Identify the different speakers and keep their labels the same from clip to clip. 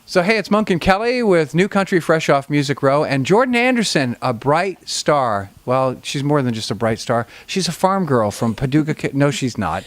Speaker 1: So, hey, it's Monk and Kelly with New Country fresh off Music Row. And Jordan Anderson, a bright star. Well, she's more than just a bright star. She's a farm girl from Paducah. No, she's not.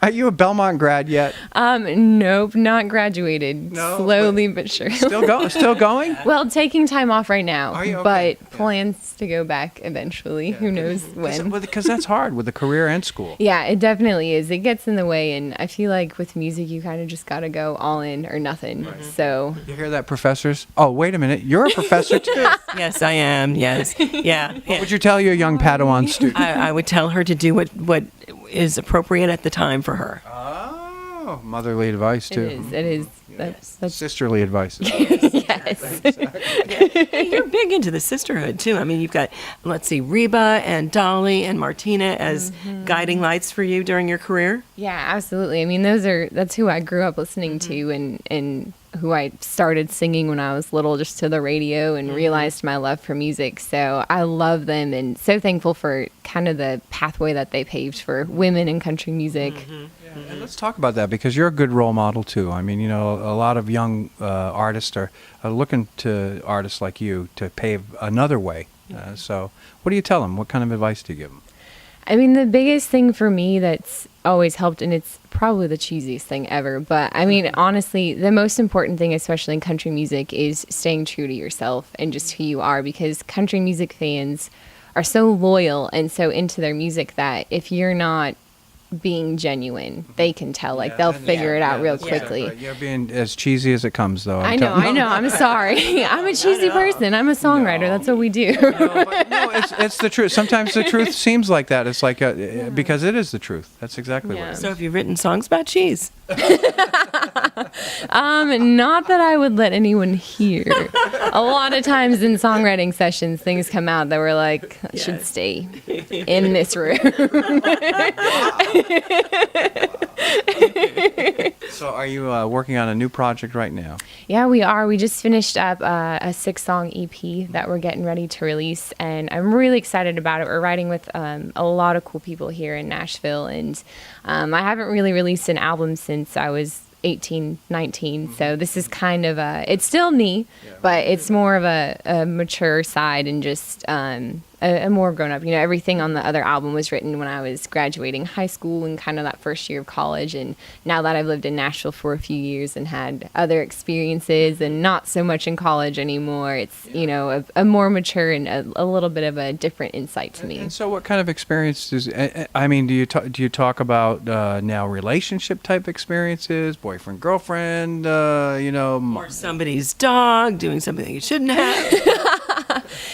Speaker 1: Are you a Belmont grad yet?
Speaker 2: Nope, not graduated.
Speaker 1: No,
Speaker 2: Slowly but surely.
Speaker 1: Still going?
Speaker 2: Well, taking time off right now.
Speaker 1: Are you? Okay.
Speaker 2: But plans to go back eventually. Who knows when.
Speaker 1: Because that's hard with the career and school.
Speaker 2: Yeah, it definitely is. It gets in the way, and I feel like with music, you kind of just got to go all in or nothing. Right. So.
Speaker 1: You hear that, professors? Oh, wait a minute. You're a professor, too.
Speaker 3: Yes, I am. Yes. Yeah.
Speaker 1: What would you tell your young Padawan student?
Speaker 3: I would tell her to do what is appropriate at the time for her.
Speaker 1: Oh, motherly advice, too.
Speaker 2: It is.
Speaker 1: Yeah.
Speaker 2: That's
Speaker 1: sisterly advice.
Speaker 2: Yes.
Speaker 3: Hey, you're big into the sisterhood, too. I mean, you've got, let's see, Reba and Dolly and Martina as guiding lights for you during your career.
Speaker 2: Yeah, absolutely. I mean, that's who I grew up listening to and who I started singing when I was little, just to the radio, and realized my love for music. So I love them and so thankful for kind of the pathway that they paved for women in country music.
Speaker 1: Yeah, and let's talk about that, because you're a good role model too. I mean, a lot of young artists are looking to artists like you to pave another way. So what do you tell them? What kind of advice do you give them?
Speaker 2: I mean, the biggest thing for me that's always helped, and it's probably the cheesiest thing ever, but I mean, honestly, the most important thing, especially in country music, is staying true to yourself and just who you are, because country music fans are so loyal and so into their music that if you're not being genuine, they can tell. Like, they'll figure it out real quickly.
Speaker 1: Right. You're being as cheesy as it comes, though.
Speaker 2: I know. I'm sorry. I'm a cheesy person. I'm a songwriter. That's what we do.
Speaker 1: No, it's the truth. Sometimes the truth seems like that. It's like because it is the truth. That's exactly what it is.
Speaker 3: So have you written songs about cheese?
Speaker 2: Not that I would let anyone hear. A lot of times in songwriting sessions, things come out that were like, should stay in this room.
Speaker 1: So are you working on a new project right now?
Speaker 2: Yeah, we are. We just finished up a 6-song EP that we're getting ready to release, and I'm really excited about it. We're writing with a lot of cool people here in Nashville, and I haven't really released an album since I was 18, 19, so this is kind of it's still me, but it's more of a mature side and just a more grown up. Everything on the other album was written when I was graduating high school and kind of that first year of college, and now that I've lived in Nashville for a few years and had other experiences and not so much in college anymore, it's a more mature and a little bit of a different insight to me.
Speaker 1: And so what kind of experiences, I mean, do you talk about now relationship type experiences, boyfriend, girlfriend,
Speaker 3: or somebody's dog doing something you shouldn't have?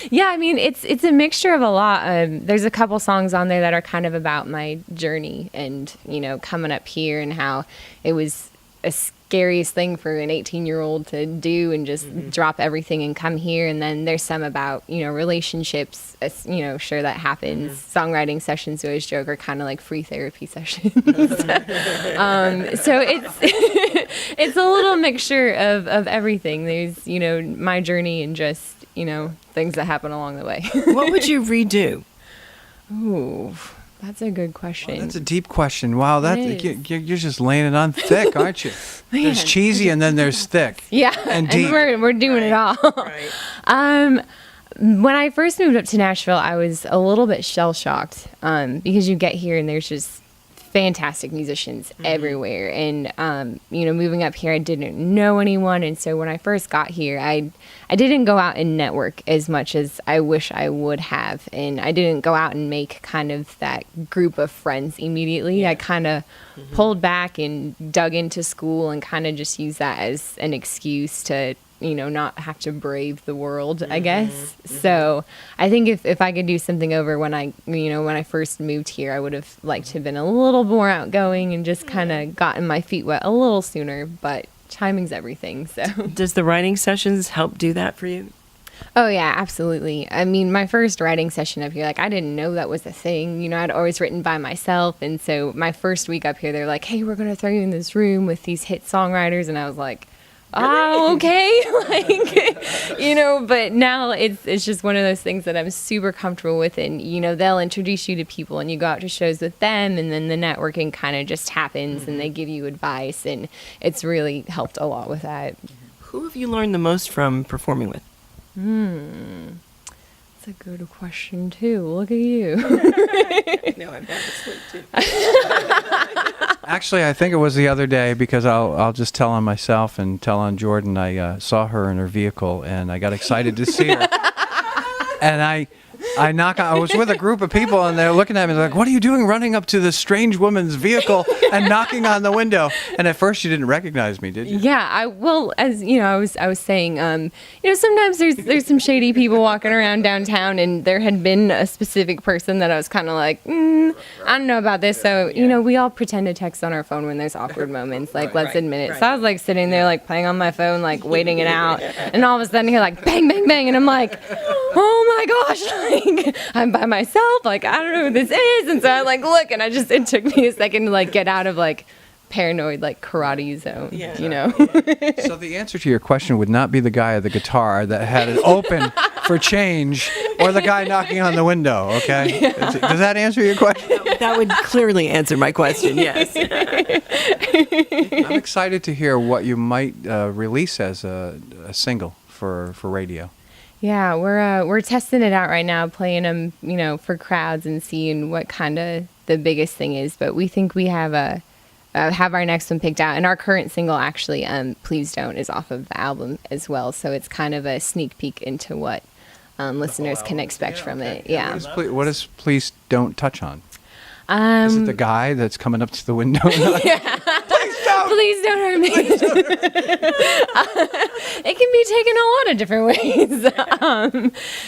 Speaker 2: Yeah, I mean, it's a mixture of a lot. There's a couple songs on there that are kind of about my journey and, coming up here and how it was a scariest thing for an 18-year-old to do and just drop everything and come here. And then there's some about, relationships, sure, that happens. Songwriting sessions, we always joke, are kind of like free therapy sessions. So it's a little mixture of everything. There's, my journey and just, things that happen along the way.
Speaker 3: What would you redo?
Speaker 2: Ooh, that's a good question.
Speaker 1: Well, that's a deep question. Wow, you're just laying it on thick, aren't you? There's cheesy and then there's thick.
Speaker 2: Yeah,
Speaker 1: and deep.
Speaker 2: And we're doing it all.
Speaker 3: Right.
Speaker 2: When I first moved up to Nashville, I was a little bit shell-shocked because you get here and there's just fantastic musicians everywhere. And, moving up here, I didn't know anyone. And so when I first got here, I didn't go out and network as much as I wish I would have. And I didn't go out and make kind of that group of friends immediately. Yeah. I kind of pulled back and dug into school and kind of just used that as an excuse to not have to brave the world, I guess. So I think if I could do something over when I first moved here, I would have liked to have been a little more outgoing and just kind of gotten my feet wet a little sooner, but timing's everything. So
Speaker 3: does the writing sessions help do that for you?
Speaker 2: Oh, yeah, absolutely. I mean, my first writing session up here, I didn't know that was a thing. I'd always written by myself. And so my first week up here, they're like, hey, we're going to throw you in this room with these hit songwriters. And I was like, okay, like, but now it's just one of those things that I'm super comfortable with, and they'll introduce you to people, and you go out to shows with them, and then the networking kind of just happens, and they give you advice, and it's really helped a lot with that.
Speaker 3: Who have you learned the most from performing with?
Speaker 2: That's a good question too. Look at you.
Speaker 3: No, I'm half asleep too.
Speaker 1: Actually, I think it was the other day, because I'll just tell on myself and tell on Jordan. I saw her in her vehicle, and I got excited to see her. And I was with a group of people, and they're looking at me like, "What are you doing running up to this strange woman's vehicle and knocking on the window?" And at first you didn't recognize me, did you?
Speaker 2: Yeah, I was saying, sometimes there's some shady people walking around downtown, and there had been a specific person that I was kind of like, I don't know about this. So, we all pretend to text on our phone when there's awkward moments, like, let's admit it. So I was like sitting there, like playing on my phone, like waiting it out. And all of a sudden, you're like, bang, bang, bang. And I'm like, oh my gosh, like, I'm by myself. Like, I don't know who this is. And so I like, look, and it took me a second to like get out of like paranoid, like karate zone,
Speaker 1: So the answer to your question would not be the guy at the guitar that had it open for change, or the guy knocking on the window, okay? Yeah. Does that answer your question?
Speaker 3: That would clearly answer my question, yes.
Speaker 1: I'm excited to hear what you might release as a single for radio.
Speaker 2: Yeah, we're testing it out right now, playing them, for crowds and seeing what kind of the biggest thing is. But we think we have our next one picked out, and our current single actually, "Please Don't," is off of the album as well. So it's kind of a sneak peek into what listeners can expect from it. Yeah.
Speaker 1: What does "Please Don't" touch on? Is it the guy that's coming up to the window?
Speaker 2: Yeah. Please don't hurt me. It can be taken a lot of different ways.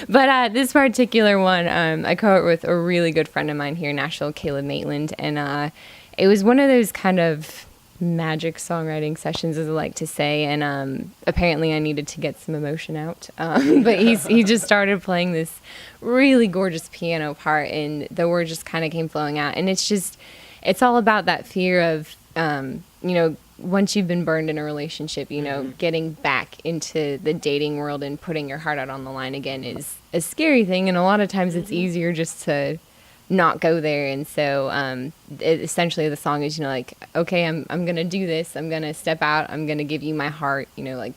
Speaker 2: But this particular one, I co-wrote with a really good friend of mine here in Nashville, Caleb Maitland, and it was one of those kind of magic songwriting sessions, as I like to say, and apparently I needed to get some emotion out. But he just started playing this really gorgeous piano part, and the words just kind of came flowing out. And it's all about that fear of, once you've been burned in a relationship, getting back into the dating world and putting your heart out on the line again is a scary thing. And a lot of times it's easier just to not go there. And so essentially the song is, okay, I'm going to do this. I'm going to step out. I'm going to give you my heart,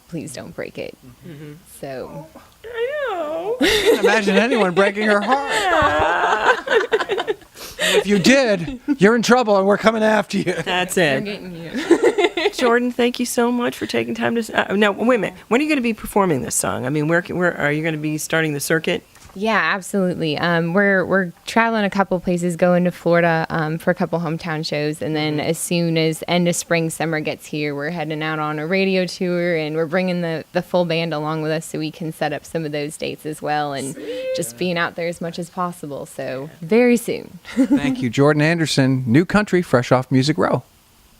Speaker 2: please don't break it. Mm-hmm. So.
Speaker 3: I know.
Speaker 1: I can't imagine anyone breaking her heart. And if you did, you're in trouble, and we're coming after you.
Speaker 3: That's
Speaker 2: I'm
Speaker 3: it.
Speaker 2: getting you.
Speaker 3: Jordan, thank you so much for taking time to. Now, wait a minute. When are you going to be performing this song? I mean, where are you going to be starting the circuit?
Speaker 2: Yeah, absolutely. We're traveling a couple places, going to Florida for a couple hometown shows, and then as soon as end of spring, summer gets here, we're heading out on a radio tour, and we're bringing the full band along with us so we can set up some of those dates as well, and just being out there as much as possible. So very soon.
Speaker 1: Thank you, Jordan Anderson. New country, fresh off Music Row.